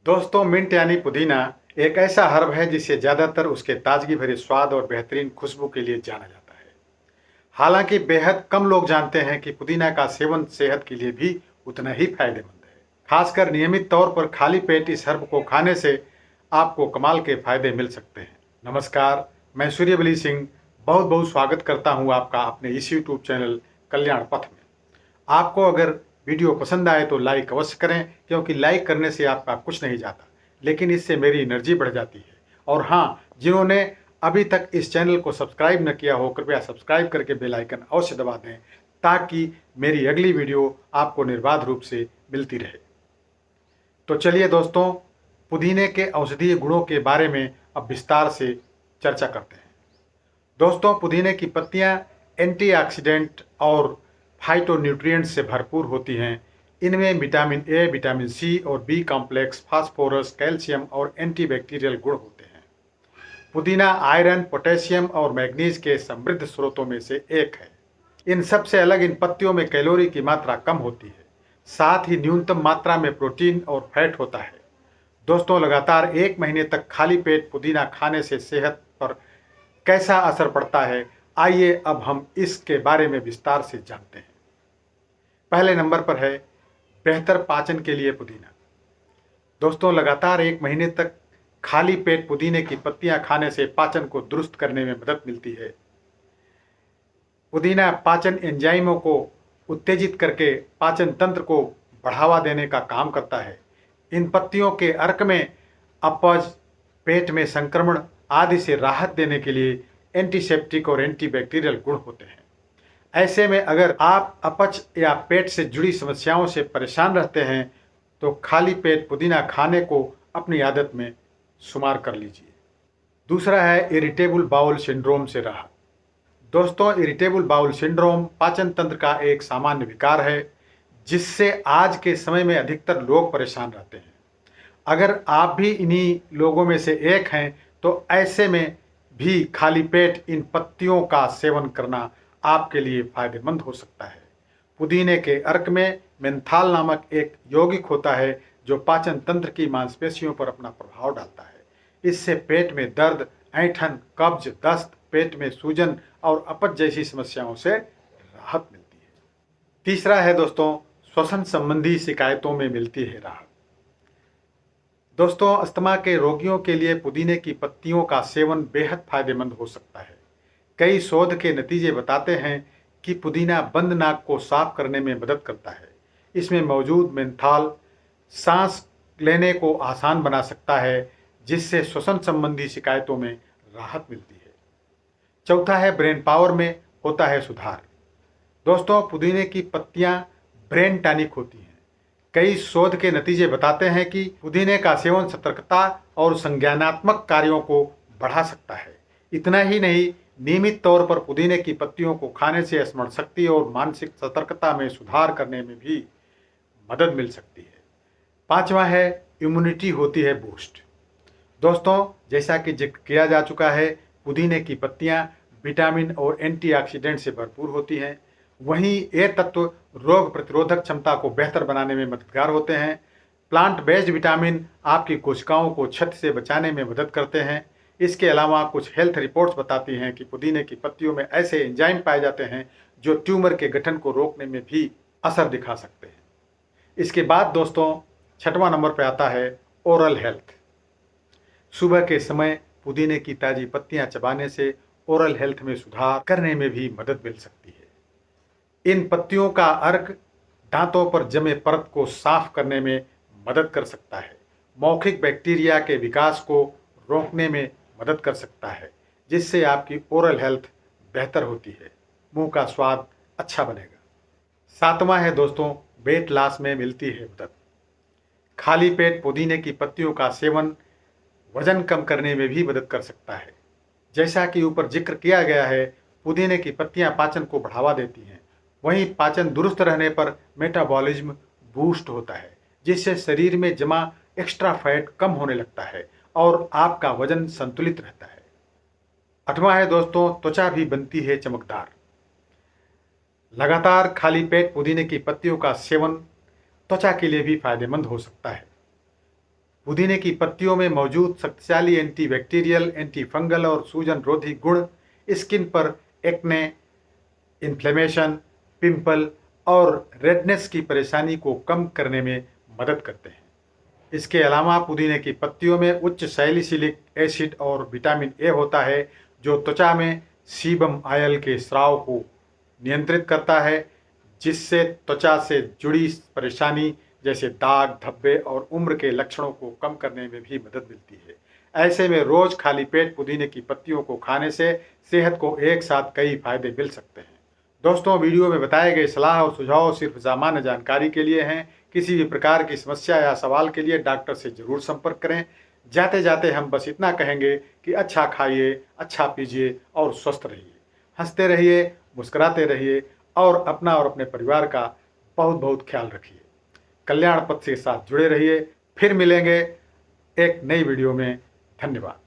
दोस्तों, मिंट यानी पुदीना एक ऐसा हर्ब है जिसे ज़्यादातर उसके ताजगी भरे स्वाद और बेहतरीन खुशबू के लिए जाना जाता है। हालांकि बेहद कम लोग जानते हैं कि पुदीना का सेवन सेहत के लिए भी उतना ही फायदेमंद है। खासकर नियमित तौर पर खाली पेट इस हर्ब को खाने से आपको कमाल के फायदे मिल सकते हैं। नमस्कार, मैं सूर्यबली सिंह बहुत बहुत स्वागत करता हूं आपका अपने इस यूट्यूब चैनल कल्याण पथ में। आपको अगर वीडियो पसंद आए तो लाइक अवश्य करें, क्योंकि लाइक करने से आपका कुछ नहीं जाता, लेकिन इससे मेरी एनर्जी बढ़ जाती है। और हाँ, जिन्होंने अभी तक इस चैनल को सब्सक्राइब न किया हो, कृपया सब्सक्राइब करके बेल आइकन अवश्य दबा दें, ताकि मेरी अगली वीडियो आपको निर्बाध रूप से मिलती रहे। तो चलिए दोस्तों, पुदीने के औषधीय गुणों के बारे में अब विस्तार से चर्चा करते हैं। दोस्तों, पुदीने की पत्तियां एंटीऑक्सीडेंट और फाइटोन्यूट्रिएंट्स से भरपूर होती हैं। इनमें विटामिन ए, विटामिन सी और बी कॉम्प्लेक्स, फास्फोरस, कैल्शियम और एंटीबैक्टीरियल गुण होते हैं। पुदीना आयरन, पोटेशियम और मैग्नीज के समृद्ध स्रोतों में से एक है। इन सबसे अलग इन पत्तियों में कैलोरी की मात्रा कम होती है, साथ ही न्यूनतम मात्रा में प्रोटीन और फैट होता है। दोस्तों, लगातार 1 महीने तक खाली पेट पुदीना खाने से सेहत पर कैसा असर पड़ता है, आइए अब हम इसके बारे में विस्तार से जानते हैं। पहले नंबर पर है बेहतर पाचन के लिए पुदीना। दोस्तों, लगातार 1 महीने तक खाली पेट पुदीने की पत्तियां खाने से पाचन को दुरुस्त करने में मदद मिलती है। पुदीना पाचन एंजाइमों को उत्तेजित करके पाचन तंत्र को बढ़ावा देने का काम करता है। इन पत्तियों के अर्क में अपच, पेट में संक्रमण आदि से राहत देने के लिए एंटीसेप्टिक और एंटीबैक्टीरियल गुण होते हैं। ऐसे में अगर आप अपच या पेट से जुड़ी समस्याओं से परेशान रहते हैं तो खाली पेट पुदीना खाने को अपनी आदत में शुमार कर लीजिए। दूसरा है इरिटेबल बाउल सिंड्रोम से राहत। दोस्तों, इरिटेबल बाउल सिंड्रोम पाचन तंत्र का एक सामान्य विकार है जिससे आज के समय में अधिकतर लोग परेशान रहते हैं। अगर आप भी इन्हीं लोगों में से एक हैं तो ऐसे में भी खाली पेट इन पत्तियों का सेवन करना आपके लिए फायदेमंद हो सकता है। पुदीने के अर्क में मेंथाल नामक एक यौगिक होता है जो पाचन तंत्र की मांसपेशियों पर अपना प्रभाव डालता है। इससे पेट में दर्द, ऐंठन, कब्ज, दस्त, पेट में सूजन और अपच जैसी समस्याओं से राहत मिलती है। तीसरा है दोस्तों, श्वसन संबंधी शिकायतों में मिलती है राहत। दोस्तों, अस्थमा के रोगियों के लिए पुदीने की पत्तियों का सेवन बेहद फायदेमंद हो सकता है। कई शोध के नतीजे बताते हैं कि पुदीना बंद नाक को साफ करने में मदद करता है। इसमें मौजूद मेंथाल सांस लेने को आसान बना सकता है, जिससे श्वसन संबंधी शिकायतों में राहत मिलती है। चौथा है ब्रेन पावर में होता है सुधार। दोस्तों, पुदीने की पत्तियां ब्रेन टॉनिक होती हैं। कई शोध के नतीजे बताते हैं कि पुदीने का सेवन सतर्कता और संज्ञानात्मक कार्यों को बढ़ा सकता है। इतना ही नहीं, नियमित तौर पर पुदीने की पत्तियों को खाने से स्मरण शक्ति और मानसिक सतर्कता में सुधार करने में भी मदद मिल सकती है। पांचवा है इम्यूनिटी होती है बूस्ट। दोस्तों, जैसा कि जिक्र किया जा चुका है, पुदीने की पत्तियां विटामिन और एंटीऑक्सीडेंट से भरपूर होती हैं। वहीं ये तत्व रोग प्रतिरोधक क्षमता को बेहतर बनाने में मददगार होते हैं। प्लांट बेस्ड विटामिन आपकी कोशिकाओं को क्षति से बचाने में मदद करते हैं। इसके अलावा कुछ हेल्थ रिपोर्ट्स बताती हैं कि पुदीने की पत्तियों में ऐसे एंजाइम पाए जाते हैं जो ट्यूमर के गठन को रोकने में भी असर दिखा सकते हैं। इसके बाद दोस्तों, 6वां नंबर पर आता है ओरल हेल्थ। सुबह के समय पुदीने की ताज़ी पत्तियां चबाने से ओरल हेल्थ में सुधार करने में भी मदद मिल सकती है। इन पत्तियों का अर्क दांतों पर जमे परत को साफ करने में मदद कर सकता है, मौखिक बैक्टीरिया के विकास को रोकने में मदद कर सकता है, जिससे आपकी ओरल हेल्थ बेहतर होती है, मुंह का स्वाद अच्छा बनेगा। 7वां है दोस्तों, वेट लॉस में मिलती है मदद। खाली पेट पुदीने की पत्तियों का सेवन वजन कम करने में भी मदद कर सकता है। जैसा कि ऊपर जिक्र किया गया है, पुदीने की पत्तियां पाचन को बढ़ावा देती हैं। वहीं पाचन दुरुस्त रहने पर मेटाबॉलिज्म बूस्ट होता है, जिससे शरीर में जमा एक्स्ट्रा फैट कम होने लगता है और आपका वजन संतुलित रहता है। 8वां है दोस्तों, त्वचा भी बनती है चमकदार। लगातार खाली पेट पुदीने की पत्तियों का सेवन त्वचा के लिए भी फायदेमंद हो सकता है। पुदीने की पत्तियों में मौजूद शक्तिशाली एंटीबैक्टीरियल, एंटी फंगल और सूजन रोधी गुण स्किन पर एक्ने, इन्फ्लेमेशन, पिंपल और रेडनेस की परेशानी को कम करने में मदद करते हैं। इसके अलावा पुदीने की पत्तियों में उच्च सैलिसिलिक एसिड और विटामिन ए होता है, जो त्वचा में सीबम आयल के स्राव को नियंत्रित करता है, जिससे त्वचा से जुड़ी परेशानी जैसे दाग, धब्बे और उम्र के लक्षणों को कम करने में भी मदद मिलती है। ऐसे में रोज खाली पेट पुदीने की पत्तियों को खाने से सेहत को एक साथ कई फायदे मिल सकते हैं। दोस्तों, वीडियो में बताए गए सलाह और सुझाव सिर्फ सामान्य जानकारी के लिए हैं। किसी भी प्रकार की समस्या या सवाल के लिए डॉक्टर से जरूर संपर्क करें। जाते जाते हम बस इतना कहेंगे कि अच्छा खाइए, अच्छा पीजिए और स्वस्थ रहिए। हंसते रहिए, मुस्कुराते रहिए और अपना और अपने परिवार का बहुत बहुत ख्याल रखिए। कल्याण पथ के साथ जुड़े रहिए। फिर मिलेंगे एक नई वीडियो में। धन्यवाद।